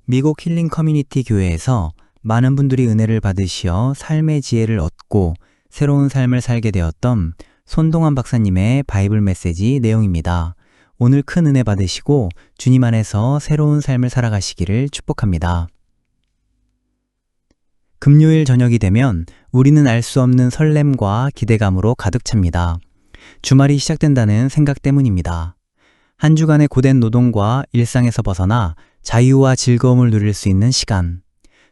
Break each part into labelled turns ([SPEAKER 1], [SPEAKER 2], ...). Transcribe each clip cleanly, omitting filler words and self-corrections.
[SPEAKER 1] 미국 힐링 커뮤니티 교회에서 많은 분들이 은혜를 받으시어 삶의 지혜를 얻고 새로운 삶을 살게 되었던 손동환 박사님의 바이블 메시지 내용입니다. 오늘 큰 은혜 받으시고 주님 안에서 새로운 삶을 살아가시기를 축복합니다. 금요일 저녁이 되면 우리는 알 수 없는 설렘과 기대감으로 가득 찹니다. 주말이 시작된다는 생각 때문입니다. 한 주간의 고된 노동과 일상에서 벗어나 자유와 즐거움을 누릴 수 있는 시간.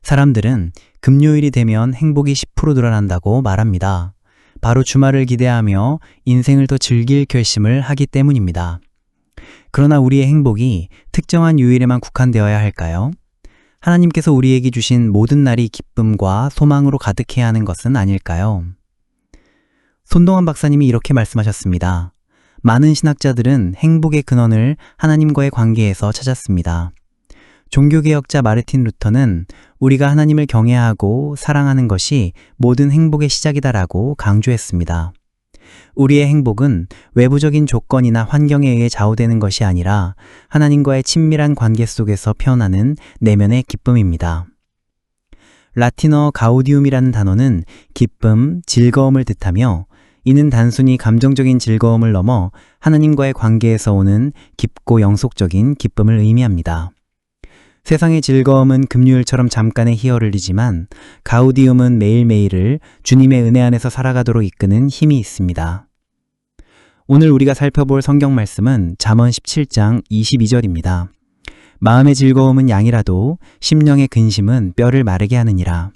[SPEAKER 1] 사람들은 금요일이 되면 행복이 10% 늘어난다고 말합니다. 바로 주말을 기대하며 인생을 더 즐길 결심을 하기 때문입니다. 그러나 우리의 행복이 특정한 요일에만 국한되어야 할까요? 하나님께서 우리에게 주신 모든 날이 기쁨과 소망으로 가득해야 하는 것은 아닐까요? 손동환 박사님이 이렇게 말씀하셨습니다. 많은 신학자들은 행복의 근원을 하나님과의 관계에서 찾았습니다. 종교개혁자 마르틴 루터는 우리가 하나님을 경외하고 사랑하는 것이 모든 행복의 시작이다라고 강조했습니다. 우리의 행복은 외부적인 조건이나 환경에 의해 좌우되는 것이 아니라 하나님과의 친밀한 관계 속에서 피어나는 내면의 기쁨입니다. 라틴어 가우디움이라는 단어는 기쁨, 즐거움을 뜻하며 이는 단순히 감정적인 즐거움을 넘어 하나님과의 관계에서 오는 깊고 영속적인 기쁨을 의미합니다. 세상의 즐거움은 금요일처럼 잠깐의 희열을 이지만 가우디움은 매일매일을 주님의 은혜 안에서 살아가도록 이끄는 힘이 있습니다. 오늘 우리가 살펴볼 성경 말씀은 잠언 17장 22절입니다. 마음의 즐거움은 양이라도 심령의 근심은 뼈를 마르게 하느니라.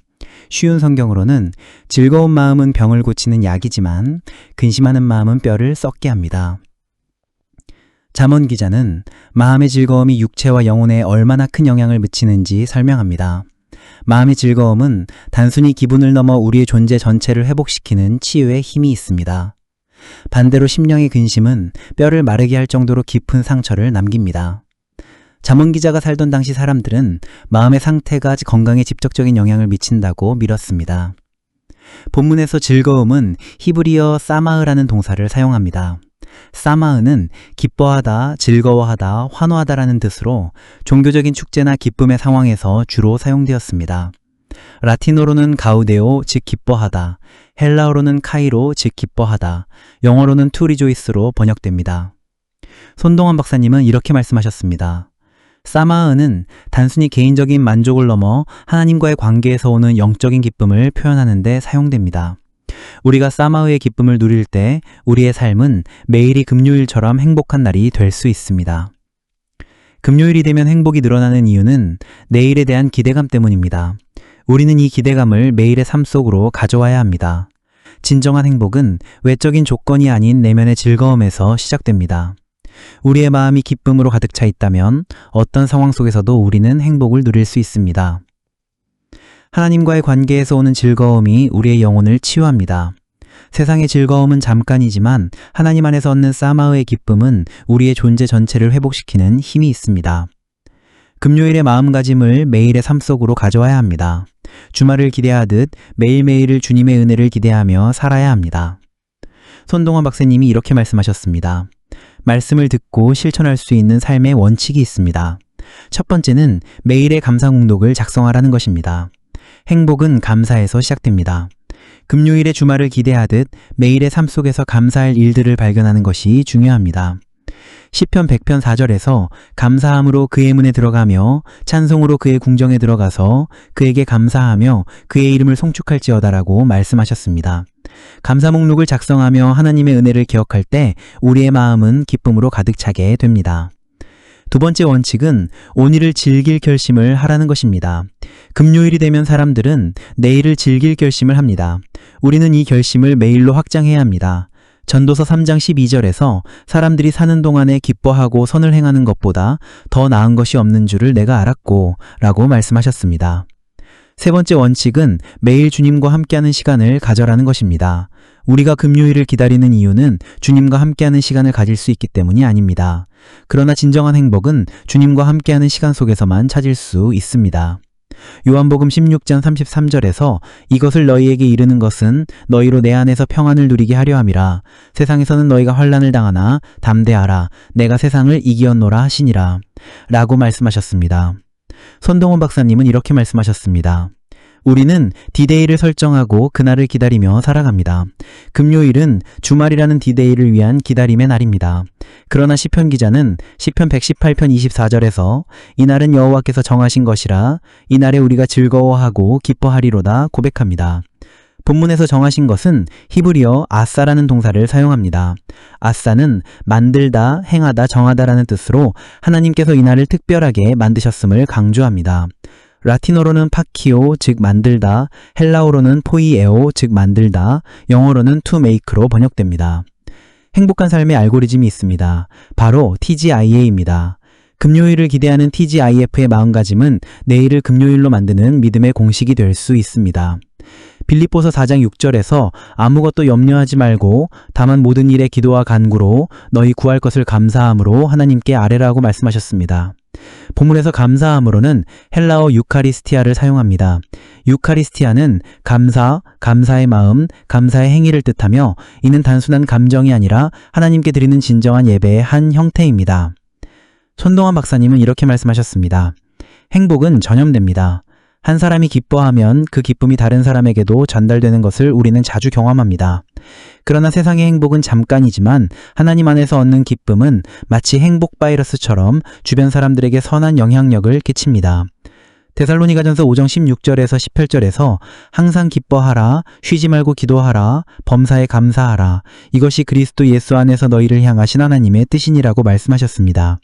[SPEAKER 1] 쉬운 성경으로는 즐거운 마음은 병을 고치는 약이지만 근심하는 마음은 뼈를 썩게 합니다. 잠언 기자는 마음의 즐거움이 육체와 영혼에 얼마나 큰 영향을 미치는지 설명합니다. 마음의 즐거움은 단순히 기분을 넘어 우리의 존재 전체를 회복시키는 치유의 힘이 있습니다. 반대로 심령의 근심은 뼈를 마르게 할 정도로 깊은 상처를 남깁니다. 잠언 기자가 살던 당시 사람들은 마음의 상태가 건강에 직접적인 영향을 미친다고 믿었습니다. 본문에서 즐거움은 히브리어 사마흐라는 동사를 사용합니다. 사마흐는 기뻐하다, 즐거워하다, 환호하다라는 뜻으로 종교적인 축제나 기쁨의 상황에서 주로 사용되었습니다. 라틴어로는 가우데오, 즉 기뻐하다, 헬라어로는 카이로, 즉 기뻐하다, 영어로는 투 리조이스로 번역됩니다. 손동환 박사님은 이렇게 말씀하셨습니다. 사마흐는 단순히 개인적인 만족을 넘어 하나님과의 관계에서 오는 영적인 기쁨을 표현하는 데 사용됩니다. 우리가 사마흐의 기쁨을 누릴 때 우리의 삶은 매일이 금요일처럼 행복한 날이 될 수 있습니다. 금요일이 되면 행복이 늘어나는 이유는 내일에 대한 기대감 때문입니다. 우리는 이 기대감을 매일의 삶 속으로 가져와야 합니다. 진정한 행복은 외적인 조건이 아닌 내면의 즐거움에서 시작됩니다. 우리의 마음이 기쁨으로 가득 차 있다면 어떤 상황 속에서도 우리는 행복을 누릴 수 있습니다. 하나님과의 관계에서 오는 즐거움이 우리의 영혼을 치유합니다. 세상의 즐거움은 잠깐이지만 하나님 안에서 얻는 사마흐의 기쁨은 우리의 존재 전체를 회복시키는 힘이 있습니다. 금요일의 마음가짐을 매일의 삶 속으로 가져와야 합니다. 주말을 기대하듯 매일매일을 주님의 은혜를 기대하며 살아야 합니다. 손동환 박사님이 이렇게 말씀하셨습니다. 말씀을 듣고 실천할 수 있는 삶의 원칙이 있습니다. 첫 번째는 매일의 감사 목록을 작성하라는 것입니다. 행복은 감사에서 시작됩니다. 금요일의 주말을 기대하듯 매일의 삶 속에서 감사할 일들을 발견하는 것이 중요합니다. 시편 100편 4절에서 감사함으로 그의 문에 들어가며 찬송으로 그의 궁정에 들어가서 그에게 감사하며 그의 이름을 송축할지어다라고 말씀하셨습니다. 감사 목록을 작성하며 하나님의 은혜를 기억할 때 우리의 마음은 기쁨으로 가득 차게 됩니다. 두 번째 원칙은 오늘을 즐길 결심을 하라는 것입니다. 금요일이 되면 사람들은 내일을 즐길 결심을 합니다. 우리는 이 결심을 매일로 확장해야 합니다. 전도서 3장 12절에서 사람들이 사는 동안에 기뻐하고 선을 행하는 것보다 더 나은 것이 없는 줄을 내가 알았고 라고 말씀하셨습니다. 세 번째 원칙은 매일 주님과 함께하는 시간을 가져라는 것입니다. 우리가 금요일을 기다리는 이유는 주님과 함께하는 시간을 가질 수 있기 때문이 아닙니다. 그러나 진정한 행복은 주님과 함께하는 시간 속에서만 찾을 수 있습니다. 요한복음 16장 33절에서 이것을 너희에게 이르는 것은 너희로 내 안에서 평안을 누리게 하려 함이라. 세상에서는 너희가 환난을 당하나 담대하라. 내가 세상을 이기었노라 하시니라. 라고 말씀하셨습니다. 손동원 박사님은 이렇게 말씀하셨습니다. 우리는 디데이를 설정하고 그날을 기다리며 살아갑니다. 금요일은 주말이라는 디데이를 위한 기다림의 날입니다. 그러나 시편 기자는 시편 118편 24절에서 이날은 여호와께서 정하신 것이라 이날에 우리가 즐거워하고 기뻐하리로다 고백합니다. 본문에서 정하신 것은 히브리어 아싸라는 동사를 사용합니다. 아싸는 만들다, 행하다, 정하다라는 뜻으로 하나님께서 이날을 특별하게 만드셨음을 강조합니다. 라틴어로는 파키오, 즉 만들다, 헬라어로는 포이에오, 즉 만들다, 영어로는 to make로 번역됩니다. 행복한 삶의 알고리즘이 있습니다. 바로 TGIA입니다. 금요일을 기대하는 TGIF의 마음가짐은 내일을 금요일로 만드는 믿음의 공식이 될 수 있습니다. 빌립보서 4장 6절에서 아무것도 염려하지 말고 다만 모든 일에 기도와 간구로 너희 구할 것을 감사함으로 하나님께 아뢰라고 말씀하셨습니다. 본문에서 감사함으로는 헬라어 유카리스티아를 사용합니다. 유카리스티아는 감사, 감사의 마음, 감사의 행위를 뜻하며 이는 단순한 감정이 아니라 하나님께 드리는 진정한 예배의 한 형태입니다. 손동환 박사님은 이렇게 말씀하셨습니다. 행복은 전염됩니다. 한 사람이 기뻐하면 그 기쁨이 다른 사람에게도 전달되는 것을 우리는 자주 경험합니다. 그러나 세상의 행복은 잠깐이지만 하나님 안에서 얻는 기쁨은 마치 행복 바이러스처럼 주변 사람들에게 선한 영향력을 끼칩니다. 데살로니가전서 5장 16절에서 18절에서 항상 기뻐하라, 쉬지 말고 기도하라, 범사에 감사하라. 이것이 그리스도 예수 안에서 너희를 향하신 하나님의 뜻이니라고 말씀하셨습니다.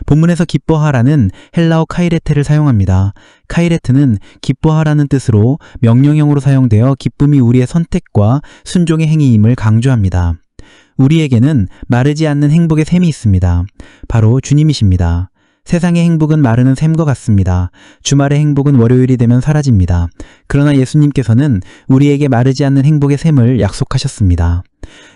[SPEAKER 1] 본문에서 기뻐하라는 헬라어 카이레테를 사용합니다. 카이레트는 기뻐하라는 뜻으로 명령형으로 사용되어 기쁨이 우리의 선택과 순종의 행위임을 강조합니다. 우리에게는 마르지 않는 행복의 샘이 있습니다. 바로 주님이십니다. 세상의 행복은 마르는 샘과 같습니다. 주말의 행복은 월요일이 되면 사라집니다. 그러나 예수님께서는 우리에게 마르지 않는 행복의 샘을 약속하셨습니다.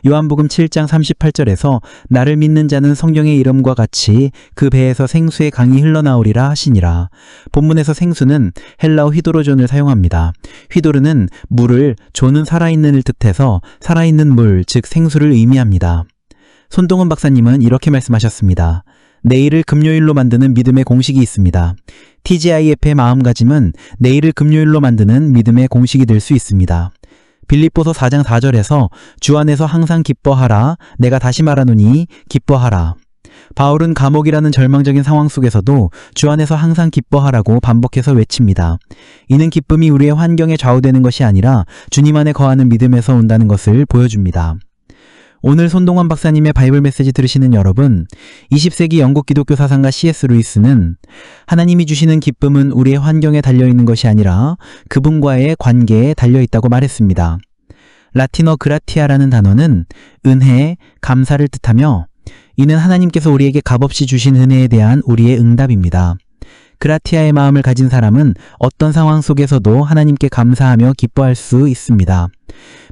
[SPEAKER 1] 요한복음 7장 38절에서 나를 믿는 자는 성경의 이름과 같이 그 배에서 생수의 강이 흘러나오리라 하시니라. 본문에서 생수는 헬라어 휘도르존을 사용합니다. 휘도르는 물을, 존은 살아있는을 뜻해서 살아있는 물, 즉 생수를 의미합니다. 손동원 박사님은 이렇게 말씀하셨습니다. 내일을 금요일로 만드는 믿음의 공식이 있습니다. TGIF의 마음가짐은 내일을 금요일로 만드는 믿음의 공식이 될 수 있습니다. 빌립보서 4장 4절에서 주 안에서 항상 기뻐하라, 내가 다시 말하노니 기뻐하라. 바울은 감옥이라는 절망적인 상황 속에서도 주 안에서 항상 기뻐하라고 반복해서 외칩니다. 이는 기쁨이 우리의 환경에 좌우되는 것이 아니라 주님 안에 거하는 믿음에서 온다는 것을 보여줍니다. 오늘 손동환 박사님의 바이블 메시지 들으시는 여러분, 20세기 영국 기독교 사상가 C.S. 루이스는 하나님이 주시는 기쁨은 우리의 환경에 달려있는 것이 아니라 그분과의 관계에 달려있다고 말했습니다. 라틴어 그라티아라는 단어는 은혜, 감사를 뜻하며 이는 하나님께서 우리에게 값없이 주신 은혜에 대한 우리의 응답입니다. 그라티아의 마음을 가진 사람은 어떤 상황 속에서도 하나님께 감사하며 기뻐할 수 있습니다.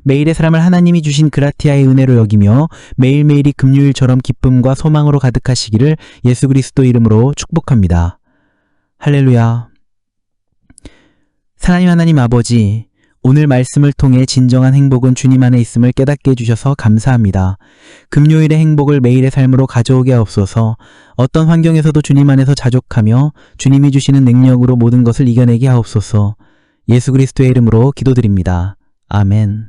[SPEAKER 1] 매일의 사람을 하나님이 주신 그라티아의 은혜로 여기며 매일매일이 금요일처럼 기쁨과 소망으로 가득하시기를 예수 그리스도 이름으로 축복합니다. 할렐루야. 사랑하는 하나님 아버지, 오늘 말씀을 통해 진정한 행복은 주님 안에 있음을 깨닫게 해주셔서 감사합니다. 금요일의 행복을 매일의 삶으로 가져오게 하옵소서. 어떤 환경에서도 주님 안에서 자족하며 주님이 주시는 능력으로 모든 것을 이겨내게 하옵소서. 예수 그리스도의 이름으로 기도드립니다. 아멘.